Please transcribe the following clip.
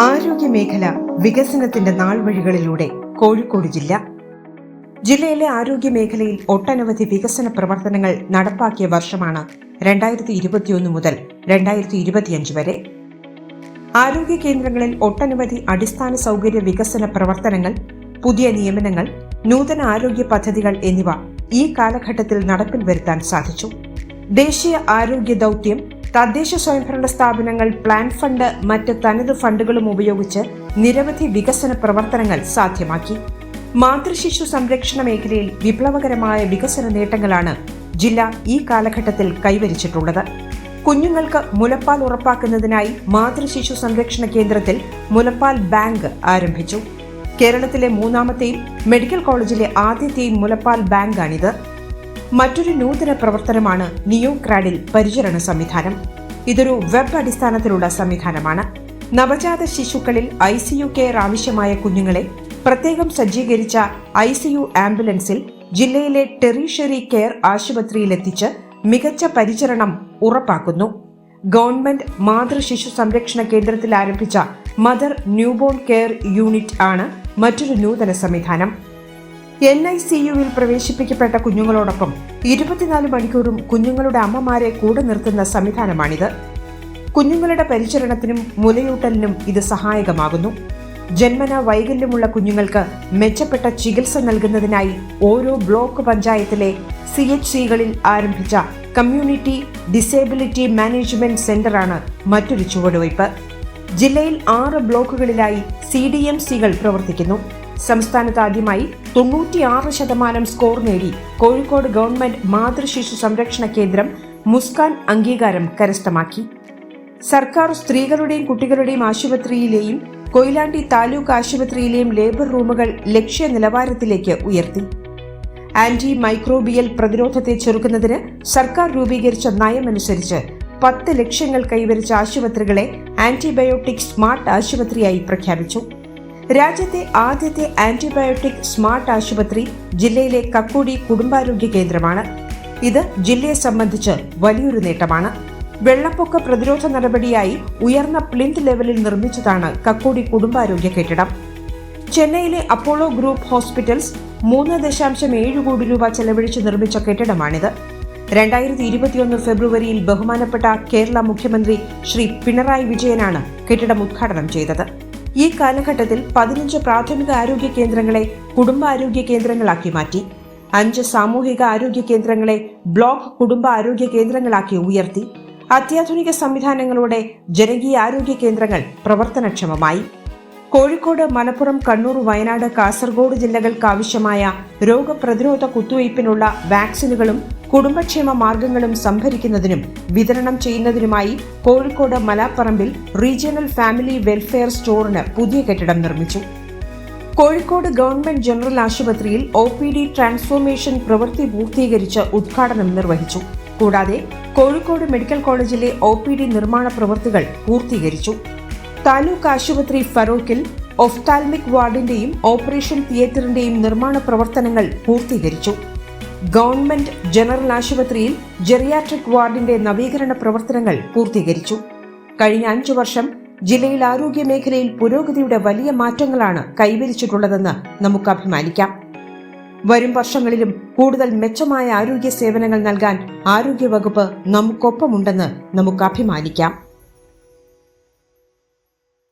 ആരോഗ്യമേഖല വികസനത്തിന്റെ നാൾവഴികളിലൂടെ കോഴിക്കോട് ജില്ലയിലെ ആരോഗ്യമേഖലയിൽ ഒട്ടനവധി വികസന പ്രവർത്തനങ്ങൾ നടപ്പാക്കിയ വർഷമാണ് 2021 മുതൽ 2025 വരെ. ആരോഗ്യ കേന്ദ്രങ്ങളിൽ ഒട്ടനവധി അടിസ്ഥാന സൗകര്യ വികസന പ്രവർത്തനങ്ങൾ, പുതിയ നിയമനങ്ങൾ, നൂതന ആരോഗ്യ പദ്ധതികൾ എന്നിവ ഈ കാലഘട്ടത്തിൽ നടപ്പിൽ വരുത്താൻ സാധിച്ചു. ദേശീയ ആരോഗ്യ ദൗത്യം, തദ്ദേശ സ്വയംഭരണ സ്ഥാപനങ്ങൾ, പ്ലാൻ ഫണ്ട്, മറ്റ് തനത് ഫണ്ടുകളും ഉപയോഗിച്ച് നിരവധി വികസന പ്രവർത്തനങ്ങൾ സാധ്യമാക്കി. മാതൃശിശു സംരക്ഷണ മേഖലയിൽ വിപ്ലവകരമായ വികസന നേട്ടങ്ങളാണ് ജില്ല ഈ കാലഘട്ടത്തിൽ കൈവരിച്ചിട്ടുള്ളത്. കുഞ്ഞുങ്ങൾക്ക് മുലപ്പാൽ ഉറപ്പാക്കുന്നതിനായി മാതൃശിശു സംരക്ഷണ കേന്ദ്രത്തിൽ മുലപ്പാൽ ബാങ്ക് ആരംഭിച്ചു. കേരളത്തിലെ മൂന്നാമത്തെയും മെഡിക്കൽ കോളേജിലെ ആദ്യത്തെയും മുലപ്പാൽ ബാങ്കാണിത്. മറ്റൊരു നൂതന പ്രവർത്തനമാണ് നിയോക്രാഡിൽ പരിചരണ സംവിധാനം. ഇതൊരു വെബ് അടിസ്ഥാനത്തിലുള്ള സംവിധാനമാണ്. നവജാത ശിശുക്കളിൽ ICU കെയർ ആവശ്യമായ കുഞ്ഞുങ്ങളെ പ്രത്യേകം സജ്ജീകരിച്ച ICU ആംബുലൻസിൽ ജില്ലയിലെ ടെറിഷറി കെയർ ആശുപത്രിയിലെത്തിച്ച് മികച്ച പരിചരണം ഉറപ്പാക്കുന്നു. ഗവൺമെന്റ് മാതൃശിശു സംരക്ഷണ കേന്ദ്രത്തിൽ ആരംഭിച്ച മദർ ന്യൂബോൺ കെയർ യൂണിറ്റ് ആണ് മറ്റൊരു നൂതന സംവിധാനം. NICUവിൽ പ്രവേശിപ്പിക്കപ്പെട്ട കുഞ്ഞുങ്ങളോടൊപ്പം 24 മണിക്കൂറും കുഞ്ഞുങ്ങളുടെ അമ്മമാരെ കൂടെ നിർത്തുന്ന സംവിധാനമാണിത്. കുഞ്ഞുങ്ങളുടെ പരിചരണത്തിനും മുലയൂട്ടലിനും ഇത് സഹായകമാകുന്നു. ജന്മന വൈകല്യമുള്ള കുഞ്ഞുങ്ങൾക്ക് മെച്ചപ്പെട്ട ചികിത്സ നൽകുന്നതിനായി ഓരോ ബ്ലോക്ക് പഞ്ചായത്തിലെ CHCകളിൽ ആരംഭിച്ച കമ്മ്യൂണിറ്റി ഡിസേബിലിറ്റി മാനേജ്മെന്റ് സെന്ററാണ് മറ്റൊരു ചുവടുവയ്പ്. ജില്ലയിൽ 6 ബ്ലോക്കുകളിലായി CDMCകൾ പ്രവർത്തിക്കുന്നു. സംസ്ഥാനത്ത് ആദ്യമായി 96% സ്കോർ നേടി കോഴിക്കോട് ഗവൺമെന്റ് മാതൃശിശു സംരക്ഷണ കേന്ദ്രം മുസ്കാൻ അംഗീകാരം കരസ്ഥമാക്കി. സർക്കാർ സ്ത്രീകളുടെയും കുട്ടികളുടെയും ആശുപത്രിയിലെയും കൊയിലാണ്ടി താലൂക്ക് ആശുപത്രിയിലെയും ലേബർ റൂമുകൾ ലക്ഷ്യ നിലവാരത്തിലേക്ക് ഉയർത്തി. ആന്റി മൈക്രോബിയൽ പ്രതിരോധത്തെ ചെറുക്കുന്നതിന് സർക്കാർ രൂപീകരിച്ച നയമനുസരിച്ച് 10 ലക്ഷ്യങ്ങൾ കൈവരിച്ച ആശുപത്രികളെ ആന്റിബയോട്ടിക് സ്മാർട്ട് ആശുപത്രിയായി പ്രഖ്യാപിച്ചു. രാജ്യത്തെ ആദ്യത്തെ ആന്റിബയോട്ടിക് സ്മാർട്ട് ആശുപത്രി ജില്ലയിലെ കക്കോടി കുടുംബാരോഗ്യ കേന്ദ്രമാണ്. ഇത് ജില്ലയെ സംബന്ധിച്ച് വലിയൊരു നേട്ടമാണ്. വെള്ളപ്പൊക്ക പ്രതിരോധ നടപടിയായി ഉയർന്ന പ്ലിന്ത് ലെവലിൽ നിർമ്മിച്ചതാണ് കക്കോടി കുടുംബാരോഗ്യ കെട്ടിടം. ചെന്നൈയിലെ അപ്പോളോ ഗ്രൂപ്പ് ഹോസ്പിറ്റൽസ് 3.7 കോടി രൂപ ചെലവഴിച്ച് നിർമ്മിച്ച കെട്ടിടമാണിത്. 2021 ഫെബ്രുവരിയിൽ ബഹുമാനപ്പെട്ട കേരള മുഖ്യമന്ത്രി ശ്രീ പിണറായി വിജയനാണ് കെട്ടിടം ഉദ്ഘാടനം ചെയ്തത്. ഈ കാലഘട്ടത്തിൽ 15 പ്രാഥമിക ആരോഗ്യ കേന്ദ്രങ്ങളെ കുടുംബാരോഗ്യ കേന്ദ്രങ്ങളാക്കി മാറ്റി. 5 സാമൂഹിക ആരോഗ്യ കേന്ദ്രങ്ങളെ ബ്ലോക്ക് കുടുംബ ആരോഗ്യ കേന്ദ്രങ്ങളാക്കി ഉയർത്തി. അത്യാധുനിക സംവിധാനങ്ങളോടെ ജനകീയ ആരോഗ്യ കേന്ദ്രങ്ങൾ പ്രവർത്തനക്ഷമമായി. കോഴിക്കോട്, മലപ്പുറം, കണ്ണൂർ, വയനാട്, കാസർഗോഡ് ജില്ലകൾക്ക് ആവശ്യമായ രോഗപ്രതിരോധ കുത്തിവയ്പ്പിനുള്ള വാക്സിനുകളും കുടുംബക്ഷേമ മാർഗങ്ങളും സംഭരിക്കുന്നതിനും വിതരണം ചെയ്യുന്നതിനുമായി കോഴിക്കോട് മലാപ്പറമ്പിൽ റീജിയണൽ ഫാമിലി വെൽഫെയർ സ്റ്റോറിന് പുതിയ കെട്ടിടം നിർമ്മിച്ചു. കോഴിക്കോട് ഗവൺമെന്റ് ജനറൽ ആശുപത്രിയിൽ OPD ട്രാൻസ്ഫോർമേഷൻ പ്രവൃത്തി പൂർത്തീകരിച്ച് ഉദ്ഘാടനം നിർവഹിച്ചു. കൂടാതെ കോഴിക്കോട് മെഡിക്കൽ കോളേജിലെ OPD നിർമ്മാണ പ്രവൃത്തികൾ പൂർത്തീകരിച്ചു. താലൂക്ക് ആശുപത്രി ഫറൂഖിൽ ഒഫ്താൽമിക് വാർഡിന്റെയും ഓപ്പറേഷൻ തിയേറ്ററിന്റെയും നിർമ്മാണ പ്രവർത്തനങ്ങൾ പൂർത്തീകരിച്ചു. ഗവൺമെന്റ് ജനറൽ ആശുപത്രിയിൽ ജെറിയാട്രിക് വാർഡിന്റെ നവീകരണ പ്രവർത്തനങ്ങൾ പൂർത്തീകരിച്ചു. കഴിഞ്ഞ 5 വർഷം ജില്ലയിൽ ആരോഗ്യ മേഖലയിൽ പുരോഗതിയുടെ വലിയ മാറ്റങ്ങളാണ് കൈവരിച്ചിട്ടുള്ളതെന്ന് നമുക്ക് അഭിമാനിക്കാം. വരും വർഷങ്ങളിലും കൂടുതൽ മെച്ചമായ ആരോഗ്യ സേവനങ്ങൾ നൽകാൻ ആരോഗ്യവകുപ്പ് നമുക്കൊപ്പമുണ്ടെന്ന് നമുക്ക് അഭിമാനിക്കാം.